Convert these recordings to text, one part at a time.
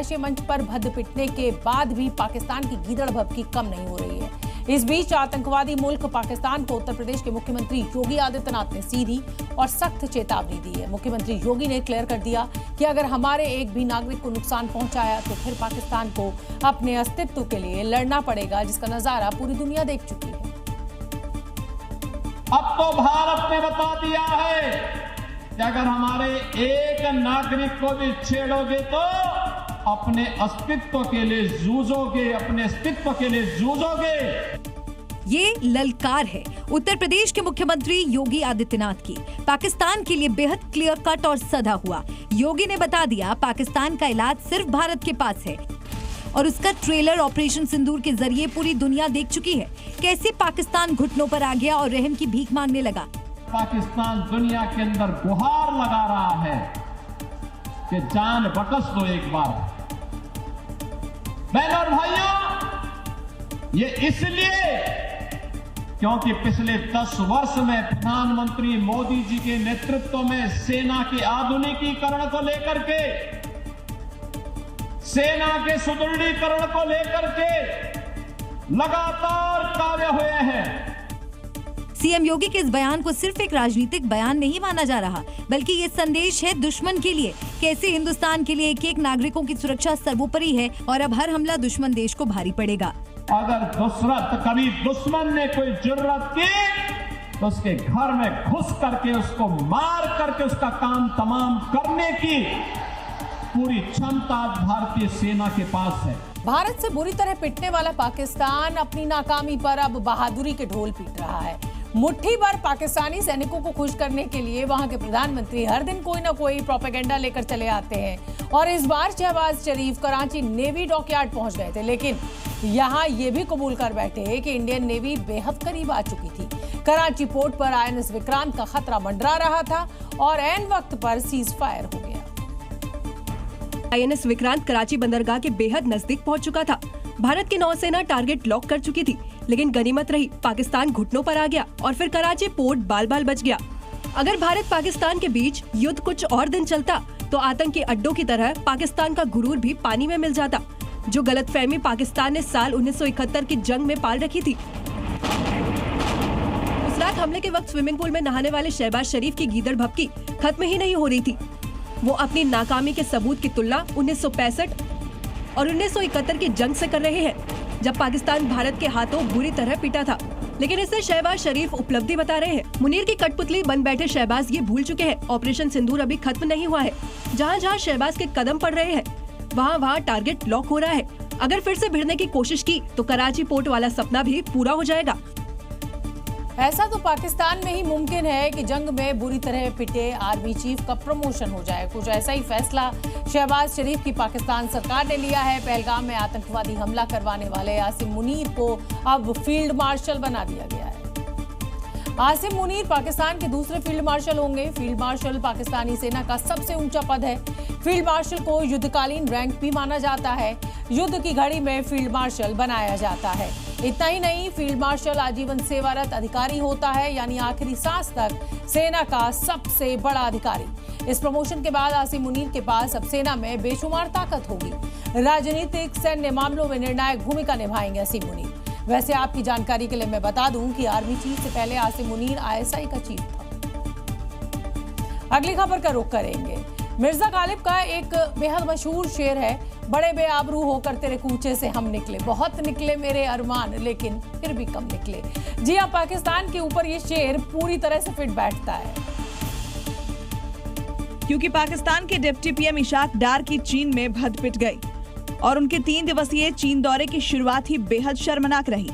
अंतर्राष्ट्रीय मंच पर भद्द पिटने के बाद भी पाकिस्तान की गीदड़ भभकी कम नहीं हो रही है। इस बीच आतंकवादी मुल्क पाकिस्तान को उत्तर प्रदेश के मुख्यमंत्री योगी आदित्यनाथ ने सीधी और सख्त चेतावनी दी है। मुख्यमंत्री योगी ने क्लियर कर दिया कि अगर हमारे एक भी नागरिक को नुकसान पहुंचाया तो फिर पाकिस्तान को अपने अस्तित्व के लिए लड़ना पड़ेगा, जिसका नजारा पूरी दुनिया देख चुकी है। अब तो भारत ने बता दिया है कि अगर हमारे एक नागरिक को भी छेड़ोगे तो अपने अस्तित्व के लिए जूझोगे, अपने अस्तित्व के लिए जूझोगे। ये ललकार है उत्तर प्रदेश के मुख्यमंत्री योगी आदित्यनाथ की। पाकिस्तान के लिए बेहद क्लियर कट और सधा हुआ। योगी ने बता दिया पाकिस्तान का इलाज सिर्फ भारत के पास है और उसका ट्रेलर ऑपरेशन सिंदूर के जरिए पूरी दुनिया देख चुकी है। कैसे पाकिस्तान घुटनों पर आ गया और रहम की भीख मांगने लगा। पाकिस्तान दुनिया के अंदर गुहार लगा रहा है कि जान बख्श दो एक बार। बहनों और भाइयों, ये इसलिए क्योंकि पिछले 10 वर्ष में प्रधानमंत्री मोदी जी के नेतृत्व में सेना के आधुनिकीकरण को लेकर के, सेना के सुदृढ़ीकरण को लेकर के लगातार कार्य हुए हैं। सीएम योगी के इस बयान को सिर्फ एक राजनीतिक बयान नहीं माना जा रहा, बल्कि ये संदेश है दुश्मन के लिए कैसे हिंदुस्तान के लिए एक एक नागरिकों की सुरक्षा सर्वोपरि है और अब हर हमला दुश्मन देश को भारी पड़ेगा। अगर कभी दुश्मन ने कोई जुर्रत की तो उसके घर में घुस करके उसको मार करके उसका काम तमाम करने की पूरी क्षमता भारतीय सेना के पास है। भारत से बुरी तरह पिटने वाला पाकिस्तान अपनी नाकामी पर अब बहादुरी के ढोल पीट रहा है। मुट्ठी भर पाकिस्तानी सैनिकों को खुश करने के लिए वहां के प्रधानमंत्री हर दिन कोई ना कोई प्रोपेगेंडा लेकर चले आते हैं और इस बार शहबाज शरीफ कराची नेवी डॉकयार्ड पहुंच गए थे, लेकिन यहां ये भी कबूल कर बैठे कि इंडियन नेवी बेहद करीब आ चुकी थी। कराची पोर्ट पर INS विक्रांत का खतरा मंडरा रहा था और ऐन वक्त पर सीज फायर हो गया। INS विक्रांत कराची बंदरगाह के बेहद नजदीक पहुंच चुका था। भारत की नौसेना टारगेट लॉक कर चुकी थी, लेकिन गनीमत रही पाकिस्तान घुटनों पर आ गया और फिर कराची पोर्ट बाल बाल बच गया। अगर भारत पाकिस्तान के बीच युद्ध कुछ और दिन चलता तो आतंकी अड्डों की तरह पाकिस्तान का गुरूर भी पानी में मिल जाता, जो गलतफहमी पाकिस्तान ने साल 1971 की जंग में पाल रखी थी। उस रात हमले के वक्त स्विमिंग पूल में नहाने वाले शहबाज शरीफ की गीदड़ भभकी खत्म ही नहीं हो रही थी। वो अपनी नाकामी के सबूत की तुलना 1965 और 1971 की जंग से कर रहे हैं, जब पाकिस्तान भारत के हाथों बुरी तरह पिटा था। लेकिन इसे शहबाज शरीफ उपलब्धि बता रहे हैं। मुनीर की कठपुतली बन बैठे शहबाज ये भूल चुके हैं ऑपरेशन सिंदूर अभी खत्म नहीं हुआ है। जहाँ जहाँ शहबाज के कदम पड़ रहे हैं वहाँ टारगेट लॉक हो रहा है। अगर फिर से भिड़ने की कोशिश की तो कराची पोर्ट वाला सपना भी पूरा हो जाएगा। ऐसा तो पाकिस्तान में ही मुमकिन है कि जंग में बुरी तरह पिटे आर्मी चीफ का प्रमोशन हो जाए। कुछ ऐसा ही फैसला शहबाज शरीफ की पाकिस्तान सरकार ने लिया है। पहलगाम में आतंकवादी हमला करवाने वाले आसिम मुनीर को अब फील्ड मार्शल बना दिया गया है। आसिम मुनीर पाकिस्तान के दूसरे फील्ड मार्शल होंगे। फील्ड मार्शल पाकिस्तानी सेना का सबसे ऊंचा पद है। फील्ड मार्शल को युद्धकालीन रैंक भी माना जाता है। युद्ध की घड़ी में फील्ड मार्शल बनाया जाता है। इतना ही नहीं, फील्ड मार्शल आजीवन सेवारत अधिकारी होता है, यानी आखिरी सांस तक सेना का सबसे बड़ा अधिकारी। इस प्रमोशन के बाद आसिम मुनीर के पास अब सेना में बेशुमार ताकत होगी। राजनीतिक सैन्य मामलों में निर्णायक भूमिका निभाएंगे आसिम मुनीर। वैसे आपकी जानकारी के लिए मैं बता दूं कि आर्मी चीफ से पहले आसिम मुनीर ISI का चीफ था। अगली खबर का रुख करेंगे। मिर्जा गालिब का एक बेहद मशहूर शेर है, बड़े बेआबरू होकर तेरे कूचे से हम निकले, बहुत निकले मेरे अरमान लेकिन फिर भी कम निकले। जी हाँ, पाकिस्तान के ऊपर ये शेर पूरी तरह से फिट बैठता है, क्योंकि पाकिस्तान के डिप्टी PM इशाक डार की चीन में भद पिट गई और उनके 3 दिवसीय चीन दौरे की शुरुआत ही बेहद शर्मनाक रही।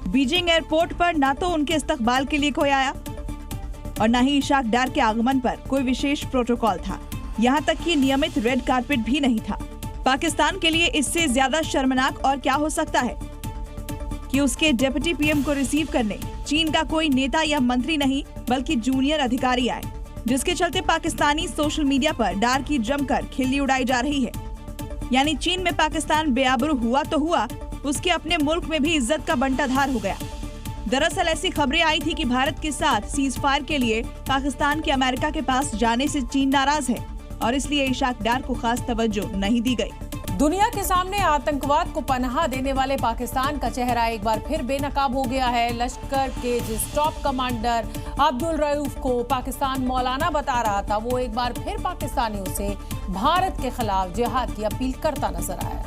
बीजिंग एयरपोर्ट पर न तो उनके इस्तकबाल के लिए कोई आया और न ही इशाक डार के आगमन पर कोई विशेष प्रोटोकॉल था। यहाँ तक कि नियमित रेड कारपेट भी नहीं था। पाकिस्तान के लिए इससे ज्यादा शर्मनाक और क्या हो सकता है कि उसके डिप्टी PM को रिसीव करने चीन का कोई नेता या मंत्री नहीं बल्कि जूनियर अधिकारी आए, जिसके चलते पाकिस्तानी सोशल मीडिया पर डार की जमकर खिल्ली उड़ाई जा रही है। यानी चीन में पाकिस्तान बेआबरू हुआ तो हुआ, उसके अपने मुल्क में भी इज्जत का बंटाधार हो गया। दरअसल ऐसी खबरें आई थी कि भारत के साथ सीज फायर के लिए पाकिस्तान के अमेरिका के पास जाने से चीन नाराज है और इसलिए इशाक डार को खास तवज्जो नहीं दी गई। दुनिया के सामने आतंकवाद को पनाह देने वाले पाकिस्तान का चेहरा एक बार फिर बेनकाब हो गया है। लश्कर के जिस टॉप कमांडर अब्दुल रऊफ को पाकिस्तान मौलाना बता रहा था, वो एक बार फिर पाकिस्तानियों से भारत के खिलाफ जिहाद की अपील करता नजर आया।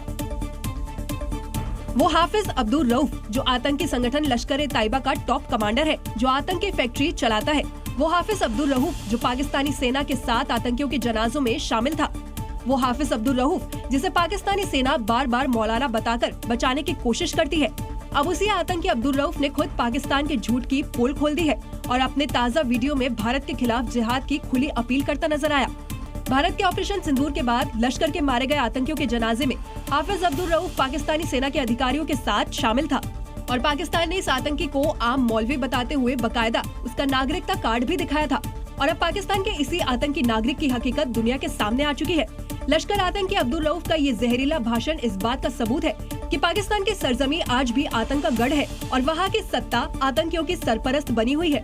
वो हाफिज अब्दुल रऊफ जो आतंकी संगठन लश्कर-ए-तैयबा का टॉप कमांडर है, जो आतंकी फैक्ट्री चलाता है। वो हाफिज अब्दुल रऊफ जो पाकिस्तानी सेना के 7 आतंकियों के जनाजों में शामिल था। वो हाफिज अब्दुल रऊफ जिसे पाकिस्तानी सेना बार बार मौलाना बताकर बचाने की कोशिश करती है। अब उसी आतंकी अब्दुल रऊफ ने खुद पाकिस्तान के झूठ की पोल खोल दी है और अपने ताज़ा वीडियो में भारत के खिलाफ जिहाद की खुली अपील करता नजर आया। भारत के ऑपरेशन सिंदूर के बाद लश्कर के मारे गए आतंकियों के जनाजे में हाफिज अब्दुल रऊफ पाकिस्तानी सेना के अधिकारियों के साथ शामिल था और पाकिस्तान ने इस आतंकी को आम मौलवी बताते हुए बकायदा उसका नागरिकता कार्ड भी दिखाया था। और अब पाकिस्तान के इसी आतंकी नागरिक की हकीकत दुनिया के सामने आ चुकी है। लश्कर आतंकी अब्दुल रऊफ का ये जहरीला भाषण इस बात का सबूत है कि पाकिस्तान की सरजमी आज भी आतंक का गढ़ है और वहाँ की सत्ता आतंकियों की सरपरस्त बनी हुई है।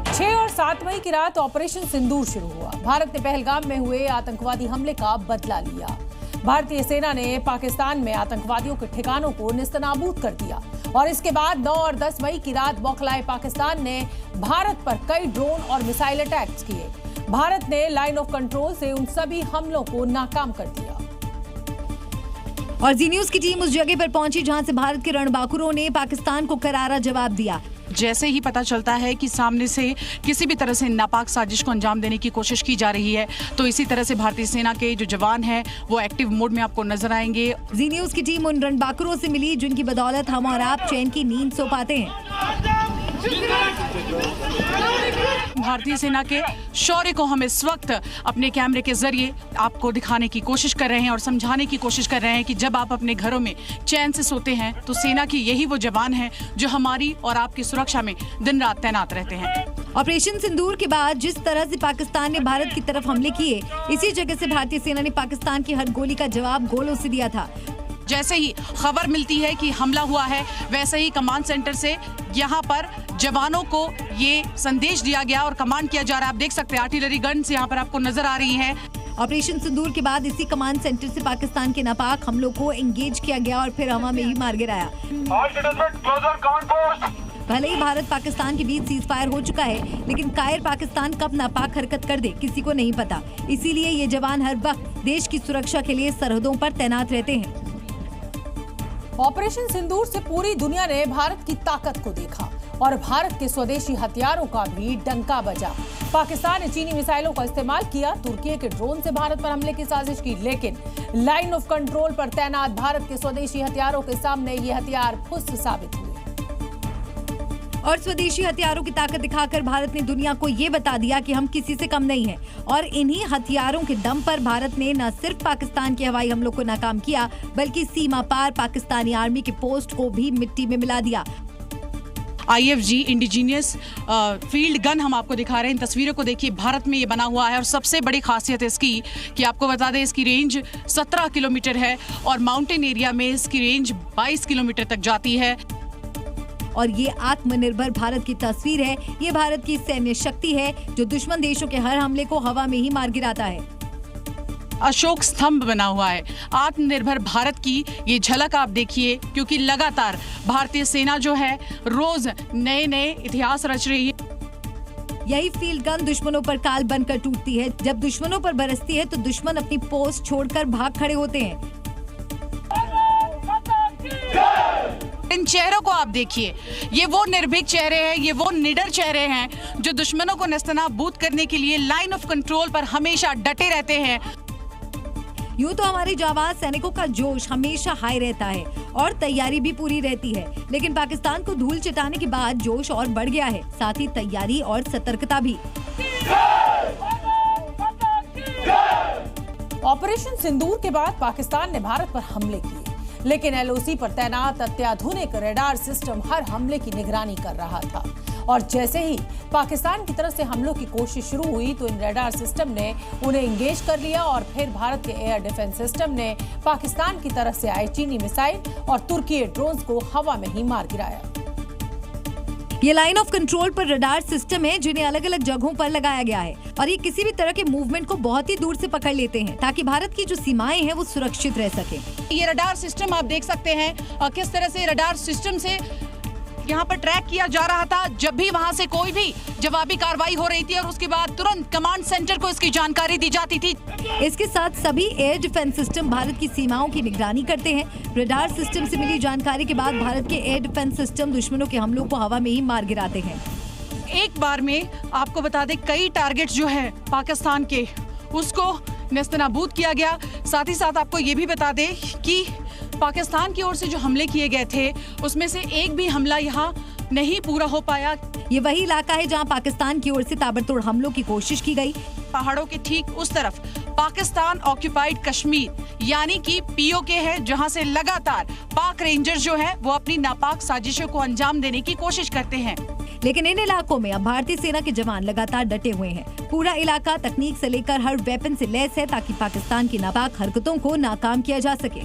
6 और 7 मई की रात ऑपरेशन सिंदूर शुरू हुआ। भारत ने पहलगाम में हुए आतंकवादी हमले का बदला लिया। भारतीय सेना ने पाकिस्तान में आतंकवादियों के ठिकानों को निस्तनाबूद कर दिया और इसके बाद 9 और 10 मई की रात बौखलाए पाकिस्तान ने भारत पर कई ड्रोन और मिसाइल अटैक्स किए। भारत ने लाइन ऑफ कंट्रोल से उन सभी हमलों को नाकाम कर दिया। और जी न्यूज की टीम उस जगह पर पहुंची जहां से भारत के रणबांकुरों ने पाकिस्तान को करारा जवाब दिया। जैसे ही पता चलता है कि सामने से किसी भी तरह से नापाक साजिश को अंजाम देने की कोशिश की जा रही है, तो इसी तरह से भारतीय सेना के जो जवान हैं वो एक्टिव मोड में आपको नजर आएंगे। जी न्यूज की टीम उन रणबांकुरों से मिली जिनकी बदौलत हम और आप चैन की नींद सो पाते हैं। भारतीय सेना के शौर्य को हम इस वक्त अपने कैमरे के जरिए आपको दिखाने की कोशिश कर रहे हैं और समझाने की कोशिश कर रहे हैं कि जब आप अपने घरों में चैन से सोते हैं तो सेना की यही वो जवान हैं जो हमारी और आपकी सुरक्षा में दिन रात तैनात रहते हैं। ऑपरेशन सिंदूर के बाद जिस तरह से पाकिस्तान ने भारत की तरफ हमले किए, इसी जगह से भारतीय सेना ने पाकिस्तान की हर गोली का जवाब गोलों से दिया था। जैसे ही खबर मिलती है कि हमला हुआ है, वैसे ही कमांड सेंटर से यहाँ पर जवानों को ये संदेश दिया गया और कमांड किया जा रहा है। आप देख सकते हैं आर्टिलरी गन्स यहाँ पर आपको नजर आ रही हैं। ऑपरेशन सिंदूर के बाद इसी कमांड सेंटर से पाकिस्तान के नापाक हमलों को एंगेज किया गया और फिर हवा में ही मार गिराया। भले ही भारत पाकिस्तान के बीच सीज फायर हो चुका है, लेकिन कायर पाकिस्तान कब नापाक हरकत कर दे किसी को नहीं पता। इसीलिए ये जवान हर वक्त देश की सुरक्षा के लिए सरहदों पर तैनात रहते हैं। ऑपरेशन सिंदूर से पूरी दुनिया ने भारत की ताकत को देखा और भारत के स्वदेशी हथियारों का भी डंका बजा। पाकिस्तान ने चीनी मिसाइलों का इस्तेमाल किया, तुर्की के ड्रोन से भारत पर हमले की साजिश की, लेकिन लाइन ऑफ कंट्रोल पर तैनात भारत के स्वदेशी हथियारों के सामने ये हथियार फुस साबित हुए। और स्वदेशी हथियारों की ताकत दिखाकर भारत ने दुनिया को ये बता दिया कि हम किसी से कम नहीं हैं। और इन्हीं हथियारों के दम पर भारत ने न सिर्फ पाकिस्तान के हवाई हमलों को नाकाम किया, बल्कि सीमा पार पाकिस्तानी आर्मी के पोस्ट को भी मिट्टी में मिला दिया। IFG इंडिजीनियस फील्ड गन हम आपको दिखा रहे हैं। इन तस्वीरों को देखिए, भारत में ये बना हुआ है और सबसे बड़ी खासियत इसकी कि आपको बता दें इसकी रेंज 17 किलोमीटर है और माउंटेन एरिया में इसकी रेंज 22 किलोमीटर तक जाती है। और ये आत्मनिर्भर भारत की तस्वीर है। ये भारत की सैन्य शक्ति है जो दुश्मन देशों के हर हमले को हवा में ही मार गिराता है। अशोक स्तंभ बना हुआ है आत्मनिर्भर भारत की ये झलक आप देखिए, क्योंकि लगातार भारतीय सेना जो है रोज नए नए इतिहास रच रही है। यही फील्ड गन दुश्मनों पर काल बनकर टूटती है। जब दुश्मनों पर बरसती है तो दुश्मन अपनी पोस्ट छोड़कर भाग खड़े होते हैं। इन चेहरों को आप देखिए, ये वो निर्भीक चेहरे हैं, ये वो निडर चेहरे हैं जो दुश्मनों को नेस्तनाबूद करने के लिए लाइन ऑफ कंट्रोल पर हमेशा डटे रहते हैं। यूं तो हमारे जाबाज सैनिकों का जोश हमेशा हाई रहता है और तैयारी भी पूरी रहती है, लेकिन पाकिस्तान को धूल चटाने के बाद जोश और बढ़ गया है, साथ ही तैयारी और सतर्कता भी। ऑपरेशन सिंदूर के बाद पाकिस्तान ने भारत पर हमले किए, लेकिन LOC पर तैनात अत्याधुनिक रडार सिस्टम हर हमले की निगरानी कर रहा था। और जैसे ही पाकिस्तान की तरफ से हमलों की कोशिश शुरू हुई तो इन रडार सिस्टम ने उन्हें एंगेज कर लिया और फिर भारत के एयर डिफेंस सिस्टम ने पाकिस्तान की तरफ से आए चीनी मिसाइल और तुर्की ड्रोन्स को हवा में ही मार गिराया। ये लाइन ऑफ कंट्रोल पर रडार सिस्टम है जिन्हें अलग अलग जगहों पर लगाया गया है और ये किसी भी तरह के मूवमेंट को बहुत ही दूर से पकड़ लेते हैं ताकि भारत की जो सीमाएं हैं वो सुरक्षित रह सके। ये रडार सिस्टम आप देख सकते हैं और किस तरह से रडार सिस्टम से यहाँ पर ट्रैक किया जा रहा था जब भी वहाँ से कोई भी जवाबी कार्रवाई हो रही थी और उसके बाद तुरंत कमांड सेंटर को इसकी जानकारी दी जाती थी। इसके साथ सभी एयर डिफेंस सिस्टम भारत की सीमाओं की निगरानी करते हैं। रडार सिस्टम से मिली जानकारी के बाद भारत के एयर डिफेंस सिस्टम दुश्मनों के हमलों को हवा में ही मार गिराते हैं। एक बार में आपको बता दें कई टारगेट जो है पाकिस्तान के उसको नेस्तनाबूद किया गया। साथ ही साथ आपको ये भी बता दें कि पाकिस्तान की ओर से जो हमले किए गए थे उसमें से एक भी हमला यहाँ नहीं पूरा हो पाया। ये वही इलाका है जहाँ पाकिस्तान की ओर से ताबड़तोड़ हमलों की कोशिश की गई। पहाड़ों के ठीक उस तरफ पाकिस्तान ऑक्यूपाइड कश्मीर यानी कि पीओके है जहाँ से लगातार पाक रेंजर्स जो है वो अपनी नापाक साजिशों को अंजाम देने की कोशिश करते हैं। लेकिन इन इलाकों में अब भारतीय सेना के जवान लगातार डटे हुए हैं। पूरा इलाका तकनीक से लेकर हर वेपन से लैस है ताकि पाकिस्तान की नापाक हरकतों को नाकाम किया जा सके।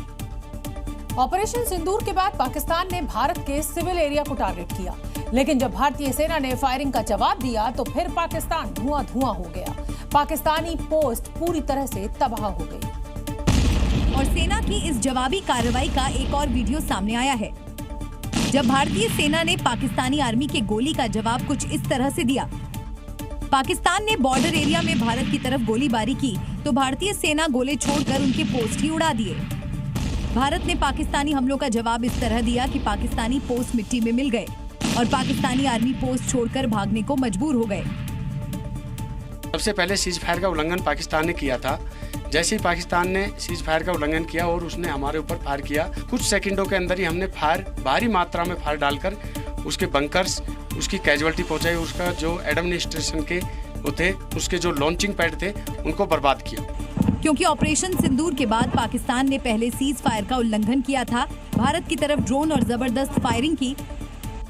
ऑपरेशन सिंदूर के बाद पाकिस्तान ने भारत के सिविल एरिया को टारगेट किया, लेकिन जब भारतीय सेना ने फायरिंग का जवाब दिया तो फिर पाकिस्तान धुआं हो गया। पाकिस्तानी पोस्ट पूरी तरह से तबाह हो गई। और सेना की इस जवाबी कार्रवाई का एक और वीडियो सामने आया है जब भारतीय सेना ने पाकिस्तानी आर्मी के गोली का जवाब कुछ इस तरह से दिया। पाकिस्तान ने बॉर्डर एरिया में भारत की तरफ गोलीबारी की तो भारतीय सेना गोले छोड़कर उनके पोस्ट ही उड़ा दिए। भारत ने पाकिस्तानी हमलों का जवाब इस तरह दिया कि पाकिस्तानी पोस्ट मिट्टी में मिल गए और पाकिस्तानी आर्मी पोस्ट छोड़कर भागने को मजबूर हो गए। सबसे पहले सीज फायर का उल्लंघन पाकिस्तान ने किया था। जैसे ही पाकिस्तान ने सीज फायर का उल्लंघन किया और उसने हमारे ऊपर फायर किया, कुछ सेकंडों के अंदर ही हमने भारी मात्रा में फायर डालकर उसके बंकर्स, उसकी कैजुअलिटी पहुंचाई, उसका जो एडमिनिस्ट्रेशन के थे उसके जो लॉन्चिंग पैड थे उनको बर्बाद किया। क्योंकि ऑपरेशन सिंदूर के बाद पाकिस्तान ने पहले सीज फायर का उल्लंघन किया था, भारत की तरफ ड्रोन और जबरदस्त फायरिंग की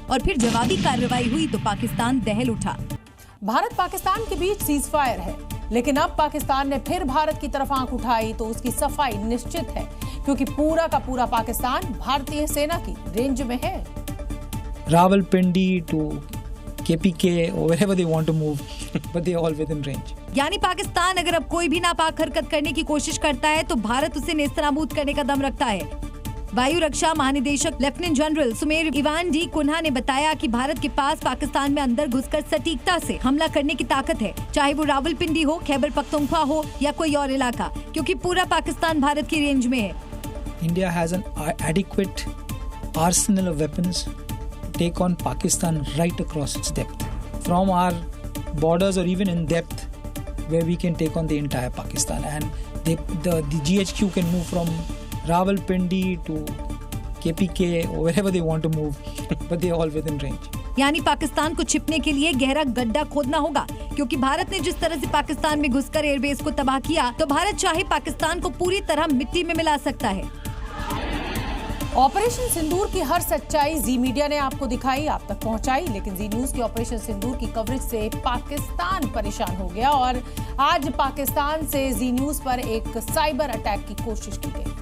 और फिर जवाबी कार्रवाई हुई तो पाकिस्तान दहल उठा। भारत पाकिस्तान के बीच सीज फायर है, लेकिन अब पाकिस्तान ने फिर भारत की तरफ आंख उठाई तो उसकी सफाई निश्चित है, क्योंकि पूरा का पूरा पाकिस्तान भारतीय सेना की रेंज में है। Rawalpindi to KPK or wherever they want to move, but they are all within range. यानी पाकिस्तान अगर अब कोई भी नापाक हरकत करने की कोशिश करता है तो भारत उसे नेस्तनाबूद करने का दम रखता है। वायु रक्षा महानिदेशक लेफ्टिनेंट जनरल सुमेर इवान डी कुन्हा ने बताया कि भारत के पास पाकिस्तान में अंदर घुसकर सटीकता से हमला करने की ताकत है, चाहे वो रावलपिंडी हो, खैबर पख्तूनख्वा हो या कोई और इलाका, क्योंकि पूरा पाकिस्तान भारत की रेंज में है। India has an adequate arsenal of weapons to take on Pakistan right across its depth, from our borders or even in depth, where we can take on the entire Pakistan. And the GHQ can move from Rawalpindi to KPK or wherever they want to move, but they are all within range. यानी पाकिस्तान को छिपने के लिए गहरा गड्ढा खोदना होगा, क्योंकि भारत ने जिस तरह से पाकिस्तान में घुसकर एयरबेस को तबाह किया तो भारत चाहे पाकिस्तान को पूरी तरह मिट्टी में मिला सकता है। ऑपरेशन सिंदूर की हर सच्चाई जी मीडिया ने आपको दिखाई, आप तक पहुंचाई, लेकिन जी न्यूज की ऑपरेशन सिंदूर की कवरेज से पाकिस्तान परेशान हो गया और आज पाकिस्तान से जी न्यूज पर एक साइबर अटैक की कोशिश की गई।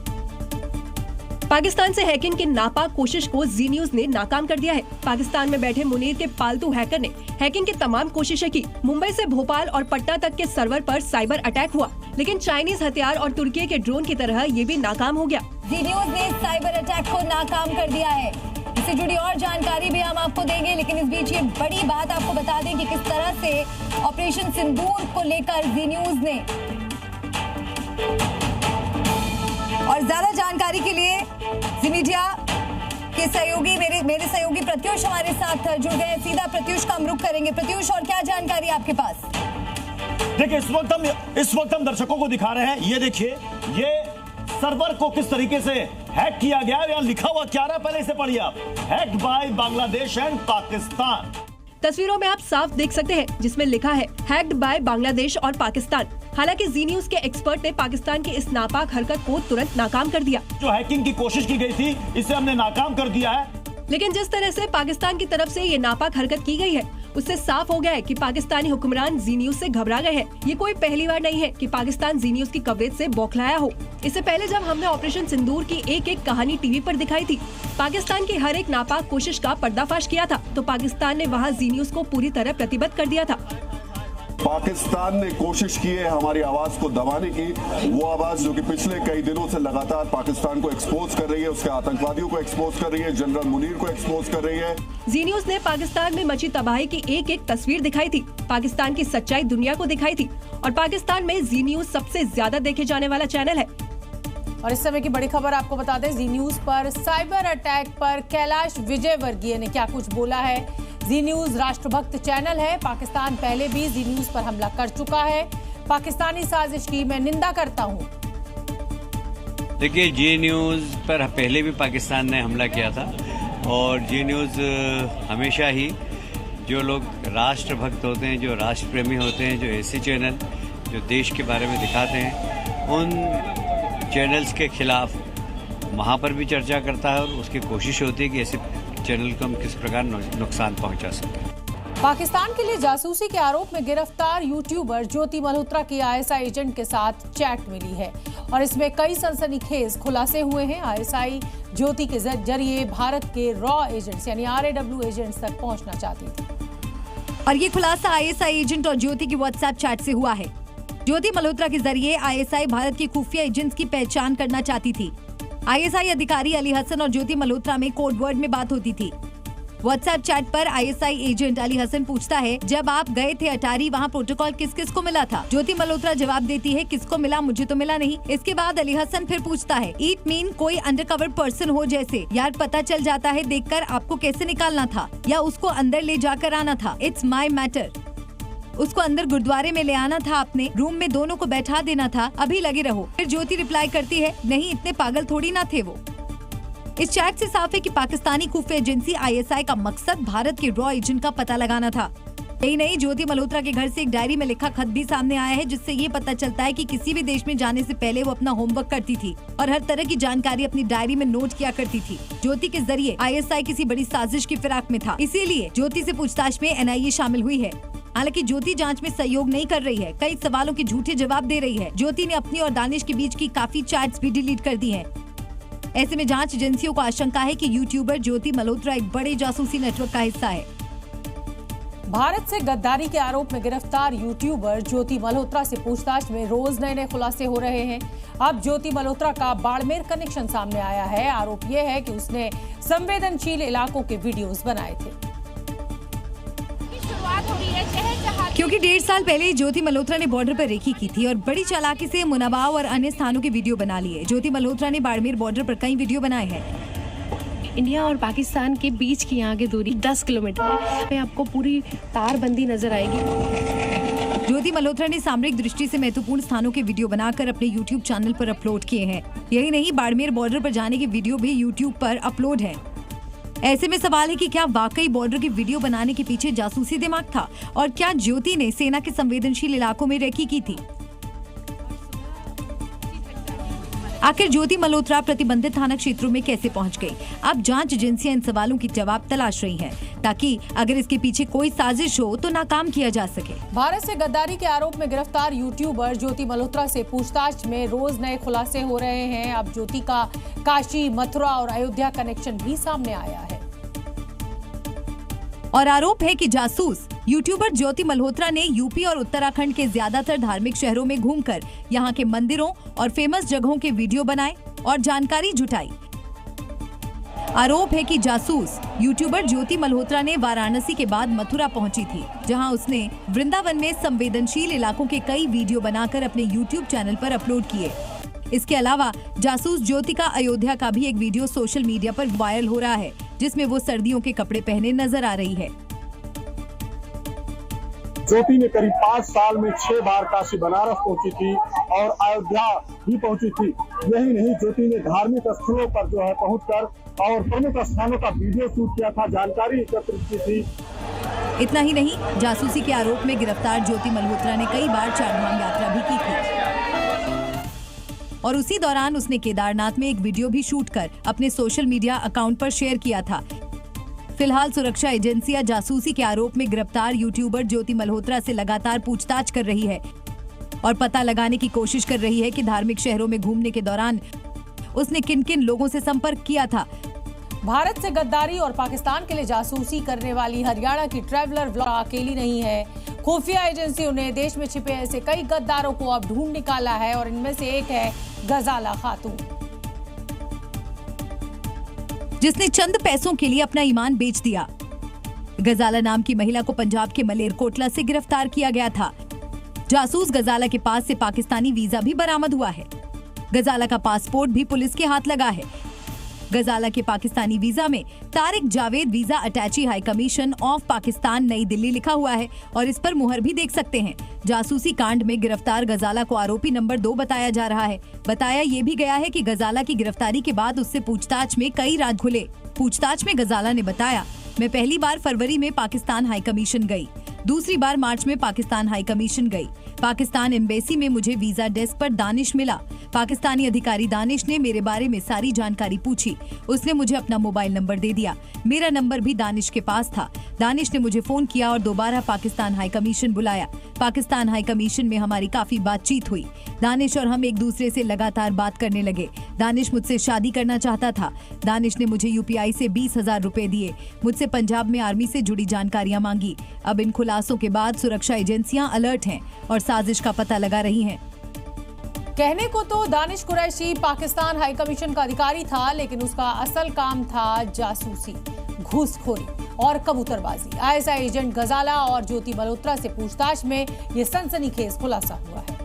पाकिस्तान से हैकिंग की नापाक कोशिश को जी न्यूज ने नाकाम कर दिया है। पाकिस्तान में बैठे मुनीर के पालतू हैकर ने हैकिंग की तमाम कोशिशें की। मुंबई से भोपाल और पटना तक के सर्वर पर साइबर अटैक हुआ, लेकिन चाइनीज हथियार और तुर्की के ड्रोन की तरह ये भी नाकाम हो गया। जी न्यूज ने साइबर अटैक को नाकाम कर दिया है। इससे जुड़ी और जानकारी भी हम आपको देंगे, लेकिन इस बीच ये बड़ी बात आपको बता दें कि किस तरह से ऑपरेशन सिंदूर को लेकर जी न्यूज ने, और ज्यादा जानकारी के लिए जी मीडिया के सहयोगी मेरे सहयोगी प्रत्युष हमारे साथ जुड़ गए। सीधा प्रत्युष का हम रुख करेंगे। प्रत्युष, और क्या जानकारी आपके पास? देखिए, इस वक्त हम दर्शकों को दिखा रहे हैं, ये देखिए, ये सर्वर को किस तरीके से हैक किया गया है। यहाँ लिखा हुआ क्या रहा, पहले इसे पढ़िए आप, hacked by Bangladesh and Pakistan. तस्वीरों में आप साफ देख सकते हैं जिसमें लिखा है हैक्ड बाय बांग्लादेश और पाकिस्तान। हालांकि जी न्यूज के एक्सपर्ट ने पाकिस्तान की इस नापाक हरकत को तुरंत नाकाम कर दिया। जो हैकिंग की कोशिश की गई थी, इसे हमने नाकाम कर दिया है। लेकिन जिस तरह से पाकिस्तान की तरफ से ये नापाक हरकत की गई है, उससे साफ हो गया है कि पाकिस्तानी हुक्मरान जी न्यूज से घबरा गए हैं। ये कोई पहली बार नहीं है कि पाकिस्तान जी न्यूज की कवरेज से बौखलाया हो। इससे पहले जब हमने ऑपरेशन सिंदूर की एक एक कहानी टीवी पर दिखाई थी, पाकिस्तान की हर एक नापाक कोशिश का पर्दाफाश किया था, तो पाकिस्तान ने वहाँ जी न्यूज को पूरी तरह प्रतिबद्ध कर दिया था। पाकिस्तान ने कोशिश की है हमारी आवाज को दबाने की, वो आवाज जो कि पिछले कई दिनों से लगातार पाकिस्तान को एक्सपोज कर रही है, उसके आतंकवादियों को एक्सपोज कर रही है, जनरल मुनीर को एक्सपोज कर रही है। जी न्यूज ने पाकिस्तान में मची तबाही की एक एक तस्वीर दिखाई थी, पाकिस्तान की सच्चाई दुनिया को दिखाई थी, और पाकिस्तान में जी न्यूज सबसे ज्यादा देखे जाने वाला चैनल है। और इस समय की बड़ी खबर आपको बता दें, जी न्यूज पर साइबर अटैक पर कैलाश विजयवर्गीय ने क्या कुछ बोला है। जी न्यूज राष्ट्रभक्त चैनल है, पाकिस्तान पहले भी जी न्यूज पर हमला कर चुका है, पाकिस्तानी साजिश की मैं निंदा करता हूं। देखिए, जी न्यूज पर पहले भी पाकिस्तान ने हमला किया था, और जी न्यूज हमेशा ही जो लोग राष्ट्रभक्त होते हैं, जो राष्ट्र प्रेमी होते हैं, जो ऐसे चैनल जो देश के बारे में दिखाते हैं, उन चैनल्स के खिलाफ वहाँ पर भी चर्चा करता है, और उसकी कोशिश होती है कि ऐसे चैनल को हम किस प्रकार नुकसान पहुंचा सकें। पाकिस्तान के लिए जासूसी के आरोप में गिरफ्तार यूट्यूबर ज्योति मल्होत्रा की आईएसआई एजेंट के साथ चैट मिली है, और इसमें कई सनसनीखेज खुलासे हुए हैं। आईएसआई ज्योति के जरिए भारत के रॉ एजेंट्स यानी RAW एजेंट्स तक पहुंचना चाहती थी, और ये खुलासा आईएसआई एजेंट और ज्योति की व्हाट्सएप चैट से हुआ है। ज्योति मल्होत्रा के जरिए आईएसआई भारत की खुफिया एजेंट्स की पहचान करना चाहती थी। आईएसआई अधिकारी अली हसन और ज्योति मल्होत्रा में कोड वर्ड में बात होती थी। व्हाट्सएप चैट पर आईएसआई एजेंट अली हसन पूछता है, जब आप गए थे अटारी, वहाँ प्रोटोकॉल किस किस को मिला था? ज्योति मल्होत्रा जवाब देती है, किसको मिला, मुझे तो मिला नहीं। इसके बाद अली हसन फिर पूछता है, इट मीन कोई अंडरकवर पर्सन हो जैसे, यार पता चल जाता है देखकर आपको कैसे निकालना था, या उसको अंदर ले जाकर आना था, इट्स माई मैटर। उसको अंदर गुरुद्वारे में ले आना था, आपने रूम में दोनों को बैठा देना था, अभी लगे रहो। फिर ज्योति रिप्लाई करती है, नहीं इतने पागल थोड़ी ना थे वो। इस चैट से साफ है कि पाकिस्तानी खुफिया एजेंसी आईएसआई का मकसद भारत के रॉ एजेंट का पता लगाना था। यही नहीं, ज्योति मल्होत्रा के घर से एक डायरी में लिखा खत भी सामने आया है, जिससे ये पता चलता है कि किसी भी देश में जाने से पहले वो अपना होमवर्क करती थी और हर तरह की जानकारी अपनी डायरी में नोट किया करती थी। ज्योति के जरिए आईएसआई किसी बड़ी साजिश की फिराक में था, इसीलिए ज्योति से पूछताछ में NIA शामिल हुई है। हालांकि ज्योति जांच में सहयोग नहीं कर रही है, कई सवालों के झूठे जवाब दे रही है। ज्योति ने अपनी और दानिश के बीच की काफी चैट्स भी डिलीट कर दी हैं। ऐसे में जांच एजेंसियों को आशंका है कि यूट्यूबर ज्योति मल्होत्रा एक बड़े जासूसी नेटवर्क का हिस्सा है। भारत से गद्दारी के आरोप में गिरफ्तार यूट्यूबर ज्योति मल्होत्रा से पूछताछ में रोज नए नए खुलासे हो रहे हैं। अब ज्योति मल्होत्रा का बाड़मेर कनेक्शन सामने आया है। आरोप यह है कि उसने संवेदनशील इलाकों के वीडियोस बनाए थे। क्योंकि 1.5 साल पहले ज्योति मल्होत्रा ने बॉर्डर पर रेकी की थी और बड़ी चालाकी से मुनाबाव और अन्य स्थानों के वीडियो बना लिए। ज्योति मल्होत्रा ने बाड़मेर बॉर्डर पर कई वीडियो बनाए हैं। इंडिया और पाकिस्तान के बीच की यहाँ की दूरी 10 किलोमीटर है। पे आपको पूरी तारबंदी नजर आएगी। ज्योति मल्होत्रा ने सामरिक दृष्टि से महत्वपूर्ण स्थानों के वीडियो बनाकर अपने YouTube चैनल पर अपलोड किए हैं। यही नहीं, बाड़मेर बॉर्डर पर जाने के वीडियो भी YouTube पर अपलोड है। ऐसे में सवाल है कि क्या वाकई बॉर्डर की वीडियो बनाने के पीछे जासूसी दिमाग था, और क्या ज्योति ने सेना के संवेदनशील इलाकों में रेकी की थी? आखिर ज्योति मल्होत्रा प्रतिबंधित थाना क्षेत्रों में कैसे पहुंच गई? अब जांच एजेंसियां इन सवालों की जवाब तलाश रही हैं, ताकि अगर इसके पीछे कोई साजिश हो तो नाकाम किया जा सके। भारत से गद्दारी के आरोप में गिरफ्तार यूट्यूबर ज्योति मल्होत्रा से पूछताछ में रोज नए खुलासे हो रहे हैं। अब ज्योति का काशी, मथुरा और अयोध्या कनेक्शन भी सामने आया है। और आरोप है कि जासूस यूट्यूबर ज्योति मल्होत्रा ने यूपी और उत्तराखंड के ज्यादातर धार्मिक शहरों में घूमकर यहां के मंदिरों और फेमस जगहों के वीडियो बनाए और जानकारी जुटाई। आरोप है कि जासूस यूट्यूबर ज्योति मल्होत्रा ने वाराणसी के बाद मथुरा पहुंची थी, जहां उसने वृंदावन में संवेदनशील इलाकों के कई वीडियो बनाकर अपने YouTube चैनल पर अपलोड किए। इसके अलावा जासूस ज्योति का अयोध्या का भी एक वीडियो सोशल मीडिया पर वायरल हो रहा है, जिसमें वो सर्दियों के कपड़े पहने नजर आ रही है। ज्योति ने करीब 5 साल में 6 बार काशी बनारस पहुंची थी और अयोध्या भी पहुंची थी। यही नहीं, ज्योति ने धार्मिक स्थलों पर जो है पहुंचकर और प्रमुख स्थानों का वीडियो शूट किया था, जानकारी एकत्रित की थी। इतना ही नहीं, जासूसी के आरोप में गिरफ्तार ज्योति मल्होत्रा ने कई बार चारधाम यात्रा भी की थी और उसी दौरान उसने केदारनाथ में एक वीडियो भी शूट कर अपने सोशल मीडिया अकाउंट पर शेयर किया था। फिलहाल सुरक्षा एजेंसियां जासूसी के आरोप में गिरफ्तार यूट्यूबर ज्योति मल्होत्रा से लगातार पूछताछ कर रही है और पता लगाने की कोशिश कर रही है कि धार्मिक शहरों में घूमने के दौरान उसने किन किन लोगों से संपर्क किया था। भारत से गद्दारी और पाकिस्तान के लिए जासूसी करने वाली हरियाणा की ट्रैवलर व्लॉगर अकेली नहीं है। खुफिया एजेंसियों ने देश में छिपे ऐसे कई गद्दारों को अब ढूंढ निकाला है और इनमें से एक है गजाला खातून, जिसने चंद पैसों के लिए अपना ईमान बेच दिया। गजाला नाम की महिला को पंजाब के मलेरकोटला से गिरफ्तार किया गया था। जासूस गजाला के पास से पाकिस्तानी वीजा भी बरामद हुआ है। गजाला का पासपोर्ट भी पुलिस के हाथ लगा है। गजाला के पाकिस्तानी वीजा में Tariq Javed visa attache high commission of Pakistan नई दिल्ली लिखा हुआ है और इस पर मुहर भी देख सकते हैं। जासूसी कांड में गिरफ्तार गजाला को आरोपी नंबर 2 बताया जा रहा है। बताया ये भी गया है कि गजाला की गिरफ्तारी के बाद उससे पूछताछ में कई राज खुले। पूछताछ में गजाला ने बताया, मैं पहली बार फरवरी में पाकिस्तान हाई कमीशन गई, दूसरी बार मार्च में पाकिस्तान हाई कमीशन गई। पाकिस्तान एम्बेसी में मुझे वीजा डेस्क पर दानिश मिला। पाकिस्तानी अधिकारी दानिश ने मेरे बारे में सारी जानकारी पूछी। उसने मुझे अपना मोबाइल नंबर दे दिया। मेरा नंबर भी दानिश के पास था। दानिश ने मुझे फोन किया और दोबारा पाकिस्तान हाई कमीशन बुलाया। पाकिस्तान हाई कमीशन में हमारी काफी बातचीत हुई। दानिश और हम एक दूसरे से लगातार बात करने लगे। दानिश मुझसे शादी करना चाहता था। दानिश ने मुझे यूपीआई से 20,000 रुपए दिए। मुझसे पंजाब में आर्मी से जुड़ी जानकारियां मांगी। अब इन खुलासों के बाद सुरक्षा एजेंसियां अलर्ट हैं और साजिश का पता लगा रही हैं। कहने को तो दानिश कुरैशी पाकिस्तान हाई कमीशन का अधिकारी था, लेकिन उसका असल काम था जासूसी, घूसखोरी और कबूतरबाजी। आईएसआई एजेंट गजाला और ज्योति मल्होत्रा से पूछताछ में ये सनसनीखेज खुलासा हुआ है।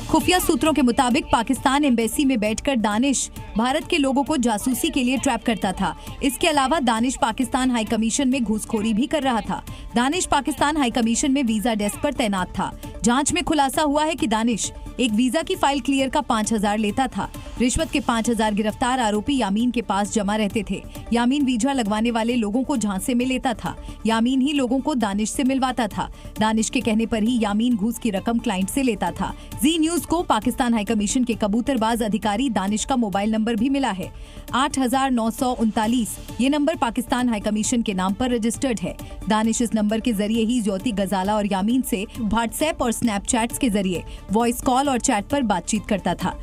खुफिया सूत्रों के मुताबिक पाकिस्तान एम्बेसी में बैठकर दानिश भारत के लोगों को जासूसी के लिए ट्रैप करता था। इसके अलावा दानिश पाकिस्तान हाई कमीशन में घूसखोरी भी कर रहा था। दानिश पाकिस्तान हाई कमीशन में वीजा डेस्क पर तैनात था। जांच में खुलासा हुआ है कि दानिश एक वीजा की फाइल क्लियर का 5,000 लेता था। रिश्वत के 5,000 गिरफ्तार आरोपी यामीन के पास जमा रहते थे। यामीन वीजा लगवाने वाले लोगों को झांसे में लेता था। यामीन ही लोगों को दानिश से मिलवाता था। दानिश के कहने पर ही यामीन घूस की रकम क्लाइंट से लेता था। जी न्यूज को पाकिस्तान हाई कमीशन के कबूतरबाज अधिकारी दानिश का मोबाइल नंबर भी मिला है, 8,939। ये नंबर पाकिस्तान हाई कमीशन के नाम पर रजिस्टर्ड है। दानिश इस नंबर के जरिए ही ज्योति गजाला और यामीन से व्हाट्सएप और स्नैपचैट्स के जरिए वॉइस कॉल और चैट पर बातचीत करता था।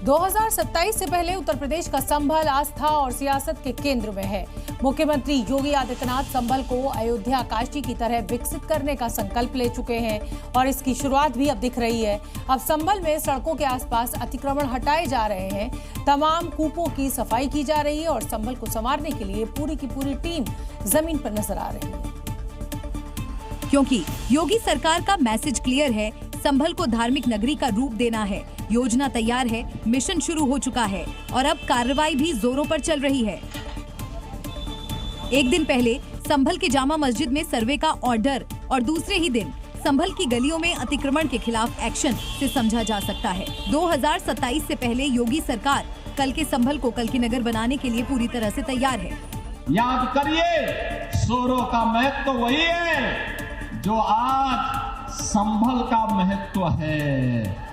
2027 से पहले उत्तर प्रदेश का संभल आस्था और सियासत के केंद्र में है। मुख्यमंत्री योगी आदित्यनाथ संभल को अयोध्या काशी की तरह विकसित करने का संकल्प ले चुके हैं और इसकी शुरुआत भी अब दिख रही है। अब संभल में सड़कों के आसपास अतिक्रमण हटाए जा रहे हैं, तमाम कूपों की सफाई की जा रही है और संभल को संवारने के लिए पूरी की पूरी टीम जमीन पर नजर आ रही है। क्योंकि योगी सरकार का मैसेज क्लियर है, संभल को धार्मिक नगरी का रूप देना है। योजना तैयार है, मिशन शुरू हो चुका है और अब कार्रवाई भी जोरों पर चल रही है। एक दिन पहले संभल के जामा मस्जिद में सर्वे का ऑर्डर और दूसरे ही दिन संभल की गलियों में अतिक्रमण के खिलाफ एक्शन से समझा जा सकता है। 2027 से पहले योगी सरकार कल के संभल को कल की नगर बनाने के लिए पूरी तरह से तैयार है। याद करिए, सोरों का महत्व वही है जो आज संभल का महत्व है।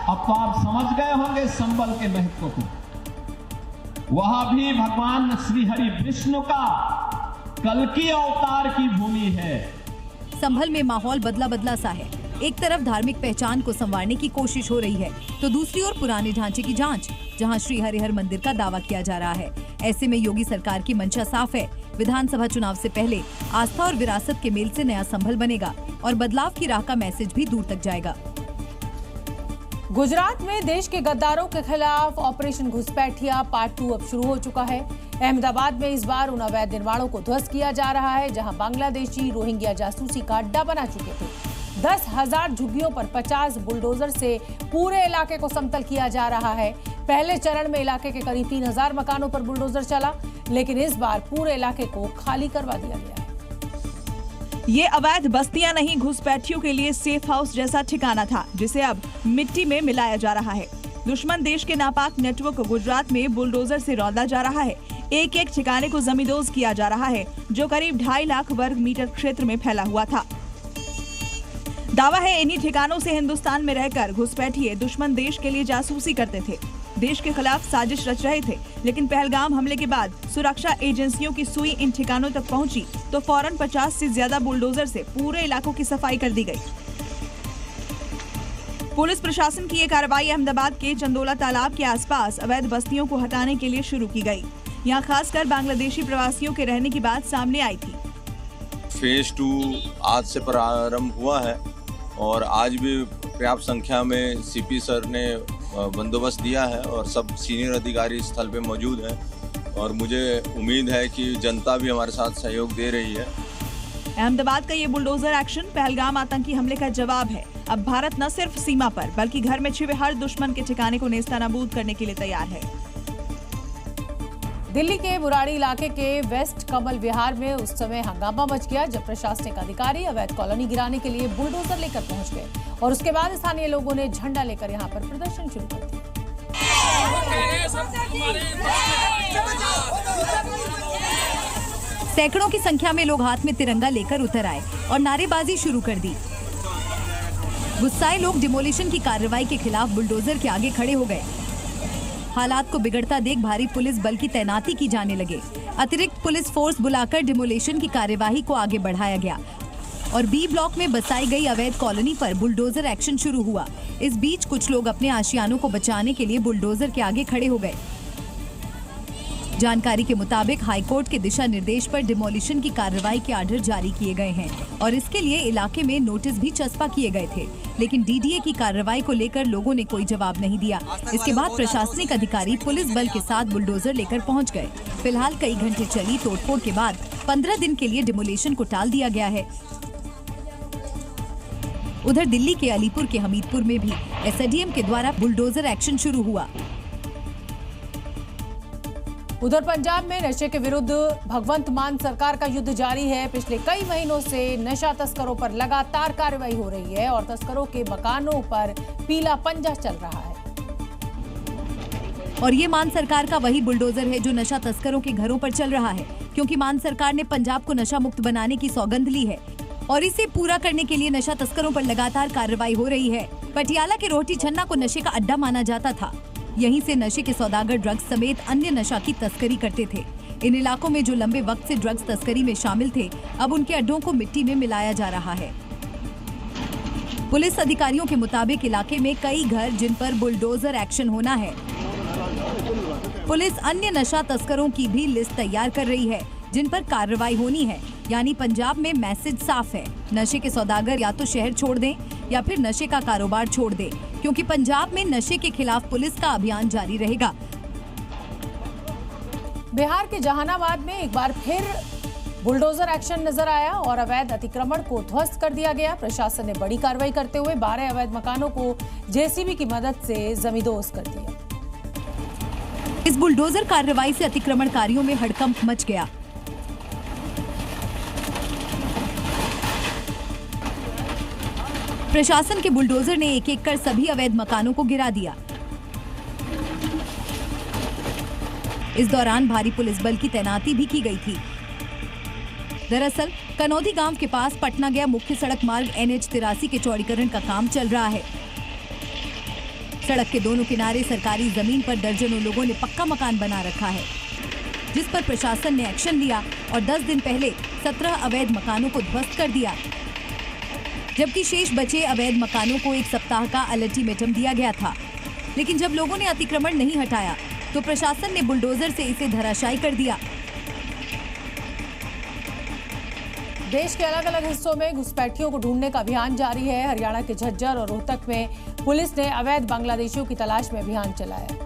अब तो आप समझ गए होंगे संभल के महत्व को। वहां भी भगवान श्री हरि विष्णु का कल्कि अवतार की भूमि है। संभल में माहौल बदला बदला सा है। एक तरफ धार्मिक पहचान को संवारने की कोशिश हो रही है, तो दूसरी ओर पुराने ढांचे की जांच, जहां श्री हरिहर मंदिर का दावा किया जा रहा है। ऐसे में योगी सरकार की मंशा साफ है। विधानसभा चुनाव से पहले आस्था और विरासत के मेल से नया संभल बनेगा और बदलाव की राह का मैसेज भी दूर तक जाएगा। गुजरात में देश के गद्दारों के खिलाफ ऑपरेशन घुसपैठिया पार्ट 2 अब शुरू हो चुका है। अहमदाबाद में इस बार उन अवैध निर्माणों को ध्वस्त किया जा रहा है जहां बांग्लादेशी रोहिंग्या जासूसी का अड्डा बना चुके थे। 10,000 झुग्गियों पर 50 बुलडोजर से पूरे इलाके को समतल किया जा रहा है। पहले चरण में इलाके के करीब 3,000 मकानों पर बुलडोजर चला, लेकिन इस बार पूरे इलाके को खाली करवा दिया गया है। ये अवैध बस्तियां नहीं, घुसपैठियों के लिए सेफ हाउस जैसा ठिकाना था, जिसे अब मिट्टी में मिलाया जा रहा है। दुश्मन देश के नापाक नेटवर्क को गुजरात में बुलडोजर से रौंदा जा रहा है। एक एक ठिकाने को जमींदोज किया जा रहा है, जो करीब 2.5 लाख वर्ग मीटर क्षेत्र में फैला हुआ था। दावा है इन्हीं ठिकानों से हिंदुस्तान में रहकर घुसपैठिए दुश्मन देश के लिए जासूसी करते थे। देश के खिलाफ साजिश रच रहे थे। लेकिन पहलगाम हमले के बाद सुरक्षा एजेंसियों की सुई इन ठिकानों तक पहुंची तो फौरन 50 से ज्यादा बुलडोजर से पूरे इलाकों की सफाई कर दी गई। पुलिस प्रशासन की ये कार्रवाई अहमदाबाद के चंदोला तालाब के आसपास अवैध बस्तियों को हटाने के लिए शुरू की गई। यहाँ खासकर बांग्लादेशी प्रवासियों के रहने की बात सामने आई थी। फेज 2 आज से प्रारंभ हुआ है और आज भी पर्याप्त संख्या में सीपी सर ने बंदोबस्त दिया है और सब सीनियर अधिकारी स्थल पे मौजूद हैं और मुझे उम्मीद है कि जनता भी हमारे साथ सहयोग दे रही है। अहमदाबाद का ये बुलडोजर एक्शन पहलगाम आतंकी हमले का जवाब है। अब भारत न सिर्फ सीमा पर बल्कि घर में छिपे हर दुश्मन के ठिकाने को नेस्तनाबूद करने के लिए तैयार है। दिल्ली के बुराड़ी इलाके के वेस्ट कमल विहार में उस समय हंगामा मच गया जब प्रशासनिक अधिकारी अवैध कॉलोनी गिराने के लिए बुलडोजर लेकर पहुंच गए और उसके बाद स्थानीय लोगों ने झंडा लेकर यहां पर प्रदर्शन शुरू कर दिया। सैकड़ों की संख्या में लोग हाथ में तिरंगा लेकर उतर आए और नारेबाजी शुरू कर दी। गुस्साए लोग डिमोलिशन की कार्रवाई के खिलाफ बुलडोजर के आगे खड़े हो गए। हालात को बिगड़ता देख भारी पुलिस बल की तैनाती की जाने लगे। अतिरिक्त पुलिस फोर्स बुलाकर डिमोलिशन की कार्यवाही को आगे बढ़ाया गया और बी ब्लॉक में बसाई गई अवैध कॉलोनी पर बुलडोजर एक्शन शुरू हुआ। इस बीच कुछ लोग अपने आशियानों को बचाने के लिए बुलडोजर के आगे खड़े हो गए। जानकारी के मुताबिक हाईकोर्ट के दिशा निर्देश पर डिमोलिशन की कार्रवाई के आर्डर जारी किए गए हैं और इसके लिए इलाके में नोटिस भी चस्पा किए गए थे, लेकिन डीडीए की कार्रवाई को लेकर लोगों ने कोई जवाब नहीं दिया। इसके बाद प्रशासनिक अधिकारी पुलिस बल के साथ बुलडोजर लेकर पहुंच गए। फिलहाल कई घंटे चली तोड़फोड़ के बाद 15 दिन के लिए डिमोलिशन को टाल दिया गया है। उधर दिल्ली के अलीपुर के हमीदपुर में भी एसडीएम के द्वारा बुलडोजर एक्शन शुरू हुआ। उधर पंजाब में नशे के विरुद्ध भगवंत मान सरकार का युद्ध जारी है। पिछले कई महीनों से नशा तस्करों पर लगातार कार्रवाई हो रही है और तस्करों के मकानों पर पीला पंजा चल रहा है। और ये मान सरकार का वही बुलडोजर है जो नशा तस्करों के घरों पर चल रहा है, क्योंकि मान सरकार ने पंजाब को नशा मुक्त बनाने की सौगंध ली है और इसे पूरा करने के लिए नशा तस्करों पर लगातार कार्रवाई हो रही है। पटियाला के रोहटी छन्ना को नशे का अड्डा माना जाता था। यहीं से नशे के सौदागर ड्रग्स समेत अन्य नशा की तस्करी करते थे। इन इलाकों में जो लंबे वक्त से ड्रग्स तस्करी में शामिल थे, अब उनके अड्डों को मिट्टी में मिलाया जा रहा है। पुलिस अधिकारियों के मुताबिक इलाके में कई घर जिन पर बुलडोजर एक्शन होना है। पुलिस अन्य नशा तस्करों की भी लिस्ट तैयार कर रही है जिन पर कार्रवाई होनी है। यानी पंजाब में मैसेज साफ है, नशे के सौदागर या तो शहर छोड़ दें या फिर नशे का कारोबार छोड़ दें, क्योंकि पंजाब में नशे के खिलाफ पुलिस का अभियान जारी रहेगा। बिहार के जहानाबाद में एक बार फिर बुलडोजर एक्शन नजर आया और अवैध अतिक्रमण को ध्वस्त कर दिया गया। प्रशासन ने बड़ी कार्रवाई करते हुए 12 अवैध मकानों को जेसीबी की मदद से जमींदोज कर दिया। इस बुलडोजर कार्रवाई से अतिक्रमणकारियों में हड़कंप मच गया। प्रशासन के बुलडोजर ने एक-एक कर सभी अवैध मकानों को गिरा दिया। इस दौरान भारी पुलिस बल की तैनाती भी की गई थी। दरअसल कनौदी गांव के पास पटना गया मुख्य सड़क मार्ग NH-83 के चौड़ीकरण का काम चल रहा है। सड़क के दोनों किनारे सरकारी जमीन पर दर्जनों लोगों ने पक्का मकान बना रखा है, जिस पर प्रशासन ने एक्शन लिया और 10 दिन पहले 17 अवैध मकानों को ध्वस्त कर दिया, जबकि शेष बचे अवैध मकानों को 1 सप्ताह का अल्टीमेटम दिया गया था। लेकिन जब लोगों ने अतिक्रमण नहीं हटाया तो प्रशासन ने बुलडोजर से इसे धराशायी कर दिया। देश के अलग अलग हिस्सों में घुसपैठियों को ढूंढने का अभियान जारी है। हरियाणा के झज्जर और रोहतक में पुलिस ने अवैध बांग्लादेशियों की तलाश में अभियान चलाया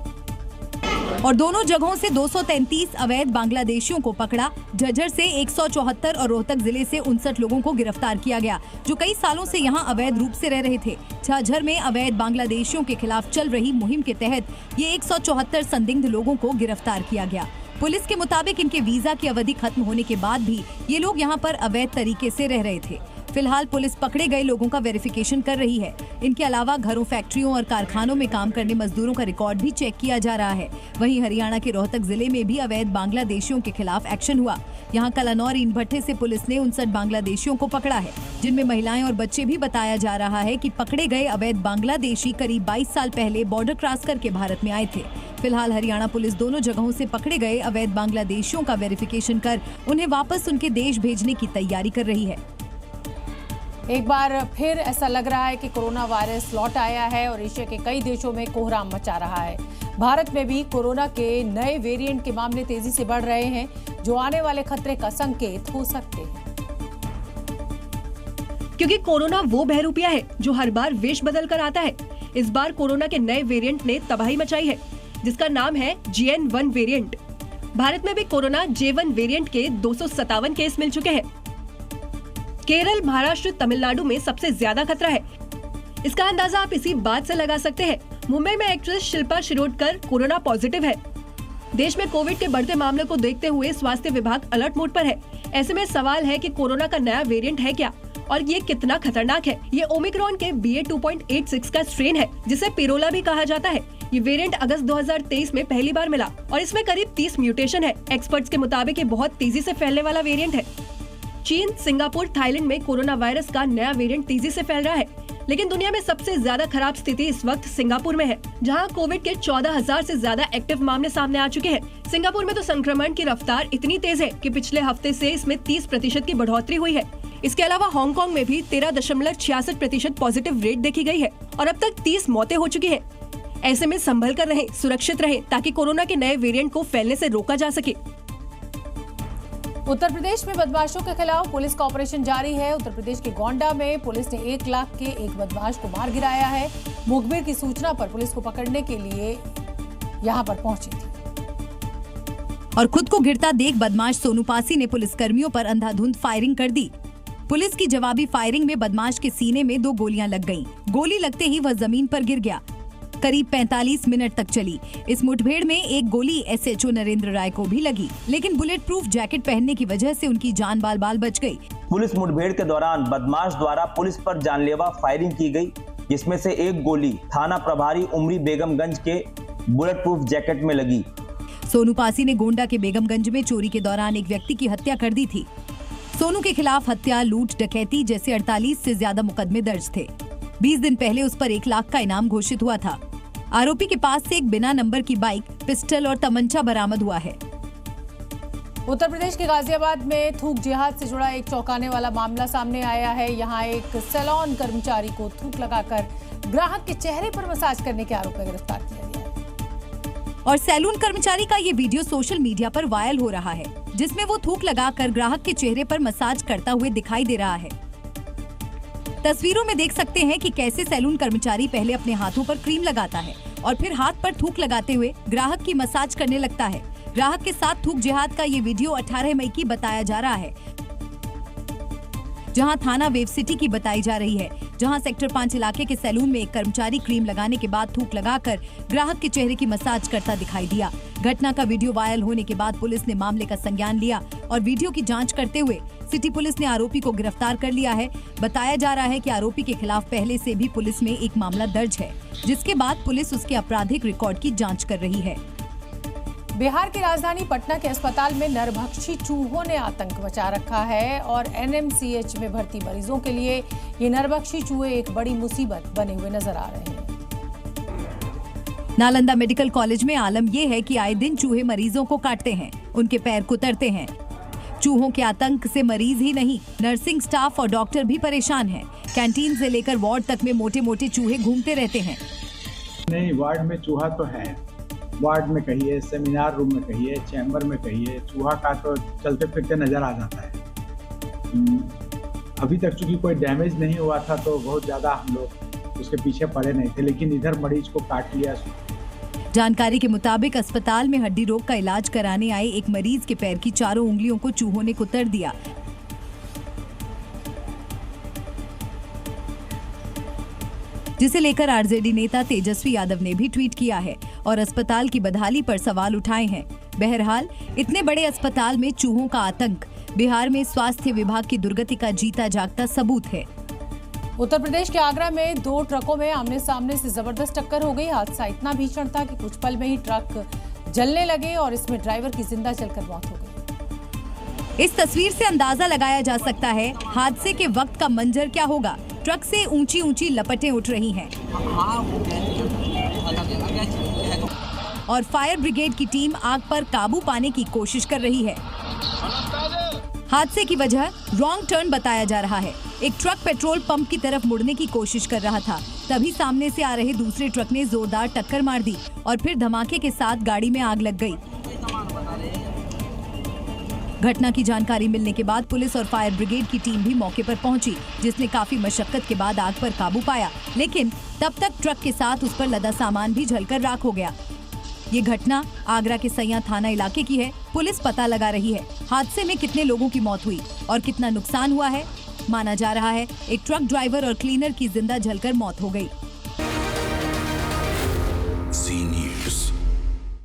और दोनों जगहों से 233 अवैध बांग्लादेशियों को पकड़ा। झज्जर से 174 और रोहतक जिले से 59 लोगों को गिरफ्तार किया गया, जो कई सालों से यहां अवैध रूप से रह रहे थे। झाझर में अवैध बांग्लादेशियों के खिलाफ चल रही मुहिम के तहत ये 174 संदिग्ध लोगों को गिरफ्तार किया गया। पुलिस के मुताबिक इनके वीजा की अवधि खत्म होने के बाद भी ये लोग यहाँ पर अवैध तरीके से रह रहे थे। फिलहाल पुलिस पकड़े गए लोगों का वेरिफिकेशन कर रही है। इनके अलावा घरों, फैक्ट्रियों और कारखानों में काम करने मजदूरों का रिकॉर्ड भी चेक किया जा रहा है। वहीं हरियाणा के रोहतक जिले में भी अवैध बांग्लादेशियों के खिलाफ एक्शन हुआ। यहाँ कलानौर ईंट भट्टे से पुलिस ने 59 बांग्लादेशियों को पकड़ा है, जिनमें महिलाएं और बच्चे भी। बताया जा रहा है कि पकड़े गए अवैध बांग्लादेशी करीब 22 साल पहले बॉर्डर क्रॉस करके भारत में आए थे। फिलहाल हरियाणा पुलिस दोनों जगहों से पकड़े गए अवैध बांग्लादेशियों का वेरिफिकेशन कर उन्हें वापस उनके देश भेजने की तैयारी कर रही है। एक बार फिर ऐसा लग रहा है कि कोरोना वायरस लौट आया है और एशिया के कई देशों में कोहराम मचा रहा है। भारत में भी कोरोना के नए वेरिएंट के मामले तेजी से बढ़ रहे हैं, जो आने वाले खतरे का संकेत हो सकते हैं। क्योंकि कोरोना वो बहरूपिया है जो हर बार वेश बदल कर आता है। इस बार कोरोना के नए वेरिएंट ने तबाही मचाई है, जिसका नाम है JN1 वेरिएंट। भारत में भी कोरोना J1 वेरिएंट के 257 केस मिल चुके हैं। केरल, महाराष्ट्र, तमिलनाडु में सबसे ज्यादा खतरा है। इसका अंदाजा आप इसी बात से लगा सकते हैं। मुंबई में actress Shilpa Shirodkar corona positive है। देश में कोविड के बढ़ते मामले को देखते हुए स्वास्थ्य विभाग अलर्ट मोड पर है। ऐसे में सवाल है कि कोरोना का नया वेरिएंट है क्या और ये कितना खतरनाक है। ये ओमिक्रॉन के BA.2.86 का स्ट्रेन है, जिसे पिरोला भी कहा जाता है। ये वेरिएंट अगस्त 2023 में पहली बार मिला और इसमें करीब 30 म्यूटेशन है। एक्सपर्ट्स के मुताबिक ये बहुत तेजी से फैलने वाला वेरिएंट है। चीन, सिंगापुर, थाईलैंड में कोरोना वायरस का नया वेरिएंट तेजी से फैल रहा है, लेकिन दुनिया में सबसे ज्यादा खराब स्थिति इस वक्त सिंगापुर में है, जहां कोविड के 14,000 से ज्यादा एक्टिव मामले सामने आ चुके हैं। सिंगापुर में तो संक्रमण की रफ्तार इतनी तेज है कि पिछले हफ्ते से इसमें 30% की बढ़ोतरी हुई है। इसके अलावा हांगकांग में भी 13.66% पॉजिटिव रेट देखी गई है और अब तक 30 मौतें हो चुकी है। ऐसे में संभल कर रहें, सुरक्षित रहें, ताकि कोरोना के नए वेरिएंट को फैलने से रोका जा सके। उत्तर प्रदेश में बदमाशों के खिलाफ पुलिस का ऑपरेशन जारी है। उत्तर प्रदेश के गोंडा में पुलिस ने 1 लाख के एक बदमाश को मार गिराया है। मुखबिर की सूचना पर पुलिस को पकड़ने के लिए यहां पर पहुंची थी। और खुद को गिरता देख बदमाश सोनू पासी ने पुलिसकर्मियों पर अंधाधुंध फायरिंग कर दी। पुलिस की जवाबी फायरिंग में बदमाश के सीने में 2 गोलियां लग गईं। गोली लगते ही वह जमीन पर गिर गया। करीब 45 मिनट तक चली इस मुठभेड़ में एक गोली SHO नरेंद्र राय को भी लगी, लेकिन बुलेट प्रूफ जैकेट पहनने की वजह से उनकी जान बाल बच गई। पुलिस मुठभेड़ के दौरान बदमाश द्वारा पुलिस पर जानलेवा फायरिंग की गई, जिसमें से एक गोली थाना प्रभारी उमरी बेगमगंज के बुलेट प्रूफ जैकेट में लगी। सोनू पासी ने गोंडा के बेगमगंज में चोरी के दौरान एक व्यक्ति की हत्या कर दी थी। सोनू के खिलाफ हत्या, लूट, डकैती जैसे 48 से ज्यादा मुकदमे दर्ज थे। 20 दिन पहले उस पर 1 लाख का इनाम घोषित हुआ था। आरोपी के पास से एक बिना नंबर की बाइक, पिस्टल और तमंचा बरामद हुआ है। उत्तर प्रदेश के गाजियाबाद में थूक जिहाद से जुड़ा एक चौंकाने वाला मामला सामने आया है। यहाँ एक सैलून कर्मचारी को थूक लगाकर ग्राहक के चेहरे पर मसाज करने के आरोप में गिरफ्तार किया गया है। और सैलून कर्मचारी का ये वीडियो सोशल मीडिया पर वायरल हो रहा है, जिसमें वो थूक लगाकर ग्राहक के चेहरे पर मसाज करता हुए दिखाई दे रहा है। तस्वीरों में देख सकते हैं कि कैसे सैलून कर्मचारी पहले अपने हाथों पर क्रीम लगाता है और फिर हाथ पर थूक लगाते हुए ग्राहक की मसाज करने लगता है। ग्राहक के साथ थूक जिहाद का ये वीडियो 18 मई की बताया जा रहा है, जहां थाना वेव सिटी की बताई जा रही है, जहां सेक्टर 5 इलाके के सैलून में एक कर्मचारी क्रीम लगाने के बाद थूक लगाकर ग्राहक के चेहरे की मसाज करता दिखाई दिया। घटना का वीडियो वायरल होने के बाद पुलिस ने मामले का संज्ञान लिया और वीडियो की जांच करते हुए सिटी पुलिस ने आरोपी को गिरफ्तार कर लिया है। बताया जा रहा है कि आरोपी के खिलाफ पहले से भी पुलिस में एक मामला दर्ज है, जिसके बाद पुलिस उसके आपराधिक रिकॉर्ड की जाँच कर रही है। बिहार की राजधानी पटना के अस्पताल में नरभक्षी चूहों ने आतंक मचा रखा है और NMCH में भर्ती मरीजों के लिए ये नरभक्षी चूहे एक बड़ी मुसीबत बने हुए नजर आ रहे हैं। नालंदा मेडिकल कॉलेज में आलम ये है कि आए दिन चूहे मरीजों को काटते हैं, उनके पैर कुतरते हैं। चूहों के आतंक से मरीज ही नहीं, नर्सिंग स्टाफ और डॉक्टर भी परेशान हैं। कैंटीन से लेकर वार्ड तक में मोटे मोटे चूहे घूमते रहते हैं। नहीं, वार्ड में चूहा तो है, वार्ड में कहिए, सेमिनार रूम में कहिए, चैम्बर में कहिए, चूहा का तो चलते फिरते नजर आ जाता है। अभी तक चूंकि कोई डैमेज नहीं हुआ था तो बहुत ज्यादा हम लोग उसके पीछे पड़े नहीं थे, लेकिन इधर मरीज को काट लिया। जानकारी के मुताबिक अस्पताल में हड्डी रोग का इलाज कराने आए एक मरीज के पैर की चारों उंगलियों को चूहों ने कुतर दिया। जिसे लेकर आरजेडी नेता तेजस्वी यादव ने भी ट्वीट किया है और अस्पताल की बदहाली पर सवाल उठाए हैं। बहरहाल इतने बड़े अस्पताल में चूहों का आतंक बिहार में स्वास्थ्य विभाग की दुर्गति का जीता जागता सबूत है। उत्तर प्रदेश के आगरा में 2 ट्रकों में आमने सामने से जबरदस्त टक्कर हो गई। हादसा इतना भीषण था कि कुछ पल में ही ट्रक जलने लगे और इसमें ड्राइवर की जिंदा जलकर मौत हो गई। इस तस्वीर से अंदाजा लगाया जा सकता है हादसे के वक्त का मंजर क्या होगा। ट्रक से ऊंची ऊंची लपटें उठ रही हैं और फायर ब्रिगेड की टीम आग पर काबू पाने की कोशिश कर रही है। हादसे की वजह रॉन्ग टर्न बताया जा रहा है। एक ट्रक पेट्रोल पंप की तरफ मुड़ने की कोशिश कर रहा था, तभी सामने से आ रहे दूसरे ट्रक ने जोरदार टक्कर मार दी और फिर धमाके के साथ गाड़ी में आग लग गई। घटना की जानकारी मिलने के बाद पुलिस और फायर ब्रिगेड की टीम भी मौके पर पहुंची, जिसने काफी मशक्कत के बाद आग पर काबू पाया, लेकिन तब तक ट्रक के साथ उस पर लदा सामान भी जलकर राख हो गया। ये घटना आगरा के सैया थाना इलाके की है। पुलिस पता लगा रही है हादसे में कितने लोगों की मौत हुई और कितना नुकसान हुआ है। माना जा रहा है एक ट्रक ड्राइवर और क्लीनर की जिंदा जलकर मौत हो गई।